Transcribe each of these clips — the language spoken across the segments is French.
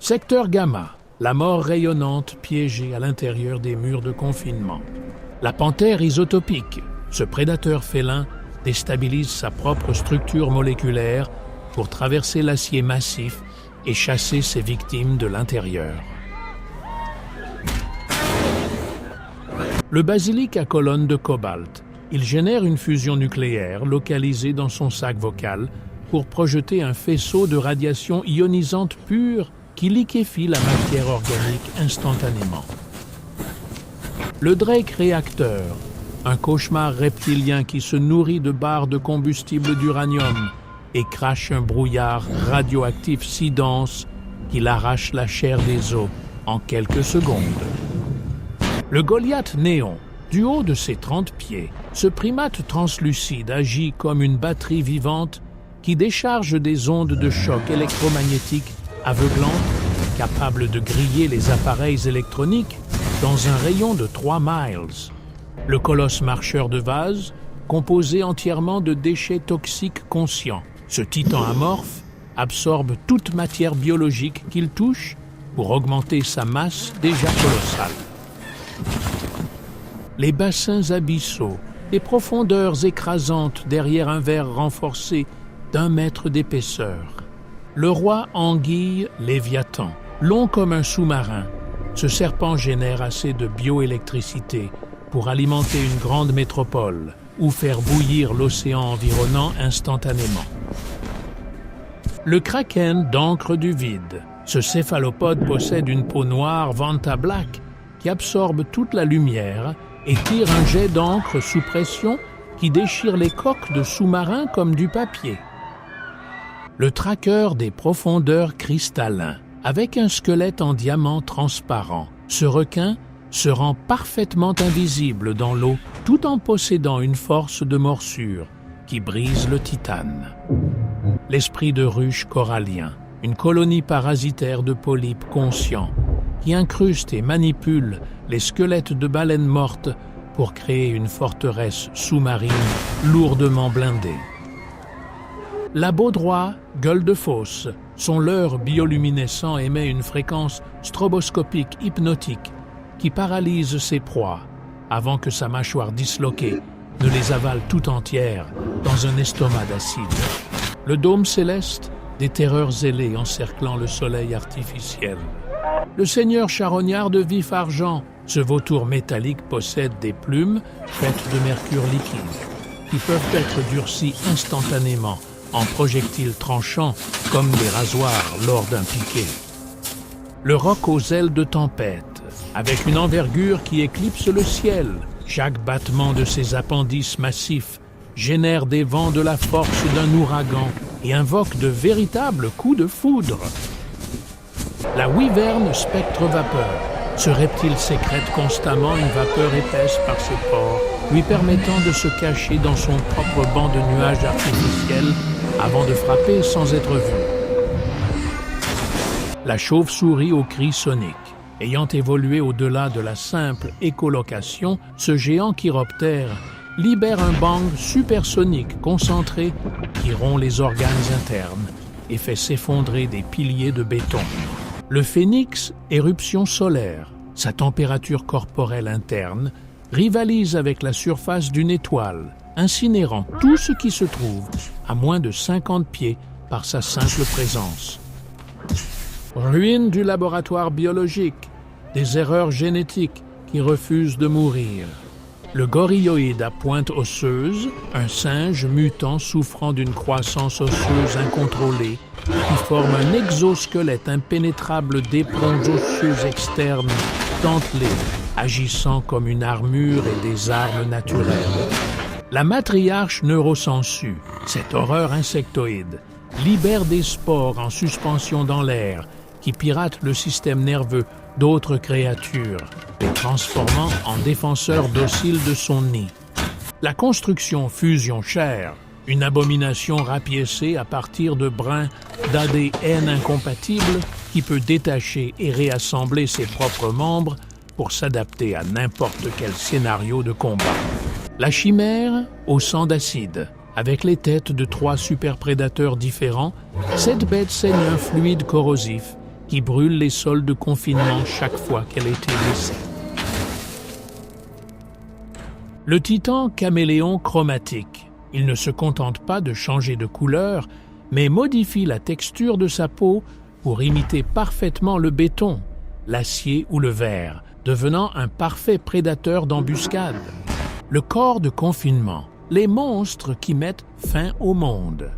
Secteur Gamma, la mort rayonnante piégée à l'intérieur des murs de confinement. La panthère isotopique, ce prédateur félin déstabilise sa propre structure moléculaire pour traverser l'acier massif et chasser ses victimes de l'intérieur. Le basilic à colonne de cobalt. Il génère une fusion nucléaire localisée dans son sac vocal pour projeter un faisceau de radiation ionisante pure qui liquéfie la matière organique instantanément. Le Drake réacteur, un cauchemar reptilien qui se nourrit de barres de combustible d'uranium et crache un brouillard radioactif si dense qu'il arrache la chair des os en quelques secondes. Le Goliath néon, du haut de ses 30 pieds, ce primate translucide agit comme une batterie vivante qui décharge des ondes de choc électromagnétiques aveuglantes, capables de griller les appareils électroniques dans un rayon de 3 miles. Le colosse marcheur de vase, composé entièrement de déchets toxiques conscients. Ce titan amorphe absorbe toute matière biologique qu'il touche pour augmenter sa masse déjà colossale. Les bassins abyssaux, les profondeurs écrasantes derrière un verre renforcé d'1 mètre d'épaisseur. Le roi anguille Léviathan, long comme un sous-marin. Ce serpent génère assez de bioélectricité pour alimenter une grande métropole ou faire bouillir l'océan environnant instantanément. Le kraken d'encre du vide. Ce céphalopode possède une peau noire Vanta Black qui absorbe toute la lumière et tire un jet d'encre sous pression qui déchire les coques de sous-marins comme du papier. Le tracker des profondeurs cristallins, avec un squelette en diamant transparent. Ce requin se rend parfaitement invisible dans l'eau tout en possédant une force de morsure qui brise le titane. L'esprit de ruche corallien, une colonie parasitaire de polypes conscients qui incruste et manipule les squelettes de baleines mortes pour créer une forteresse sous-marine lourdement blindée. La baudroie, gueule de fosse, son leurre bioluminescent émet une fréquence stroboscopique hypnotique qui paralyse ses proies avant que sa mâchoire disloquée ne les avale tout entières dans un estomac d'acide. Le dôme céleste, des terreurs ailées encerclant le soleil artificiel. Le seigneur charognard de vif argent, ce vautour métallique possède des plumes faites de mercure liquide qui peuvent être durcies instantanément en projectiles tranchants comme des rasoirs lors d'un piqué. Le roc aux ailes de tempête, avec une envergure qui éclipse le ciel. Chaque battement de ses appendices massifs génère des vents de la force d'un ouragan et invoque de véritables coups de foudre. La wyverne spectre-vapeur. Ce reptile sécrète constamment une vapeur épaisse par ses pores, lui permettant de se cacher dans son propre banc de nuages artificiels avant de frapper sans être vu. La chauve-souris au cri sonique. Ayant évolué au-delà de la simple écholocation, ce géant chiroptère libère un bang supersonique concentré qui rompt les organes internes et fait s'effondrer des piliers de béton. Le phénix, éruption solaire, sa température corporelle interne, rivalise avec la surface d'une étoile, incinérant tout ce qui se trouve à moins de 50 pieds par sa simple présence. Ruine du laboratoire biologique, des erreurs génétiques qui refusent de mourir. Le gorilloïde à pointe osseuse, un singe mutant souffrant d'une croissance osseuse incontrôlée, qui forme un exosquelette impénétrable d'éperons osseuses externes dentelées, agissant comme une armure et des armes naturelles. La matriarche neurosensu, cette horreur insectoïde, libère des spores en suspension dans l'air qui piratent le système nerveux d'autres créatures, les transformant en défenseurs dociles de son nid. La construction fusion-chair, une abomination rapiécée à partir de brins d'ADN incompatibles qui peut détacher et réassembler ses propres membres pour s'adapter à n'importe quel scénario de combat. La chimère au sang d'acide. Avec les têtes de 3 superprédateurs différents, cette bête saigne un fluide corrosif qui qui brûle les sols de confinement chaque fois qu'elle est blessée. Le titan caméléon chromatique. Il ne se contente pas de changer de couleur, mais modifie la texture de sa peau pour imiter parfaitement le béton, l'acier ou le verre, devenant un parfait prédateur d'embuscade. Le corps de confinement, les monstres qui mettent fin au monde.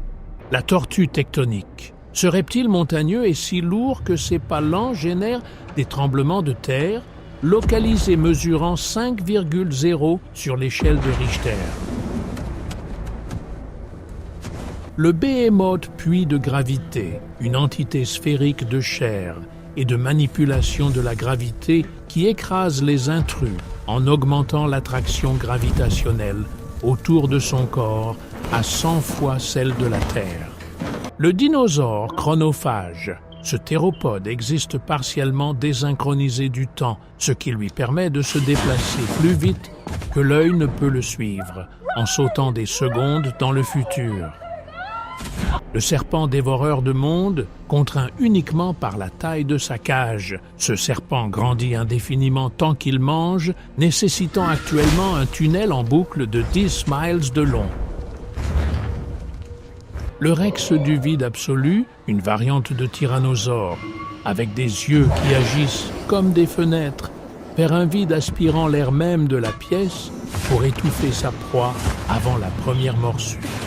La tortue tectonique. Ce reptile montagneux est si lourd que ses pas lents génèrent des tremblements de terre, localisés mesurant 5,0 sur l'échelle de Richter. Le Behemoth puits de gravité, une entité sphérique de chair et de manipulation de la gravité qui écrase les intrus en augmentant l'attraction gravitationnelle autour de son corps à 100 fois celle de la Terre. Le dinosaure chronophage. Ce théropode existe partiellement désynchronisé du temps, ce qui lui permet de se déplacer plus vite que l'œil ne peut le suivre, en sautant des secondes dans le futur. Le serpent dévoreur de mondes, contraint uniquement par la taille de sa cage. Ce serpent grandit indéfiniment tant qu'il mange, nécessitant actuellement un tunnel en boucle de 10 miles de long. Le rex du vide absolu, une variante de tyrannosaure, avec des yeux qui agissent comme des fenêtres, vers un vide aspirant l'air même de la pièce pour étouffer sa proie avant la première morsure.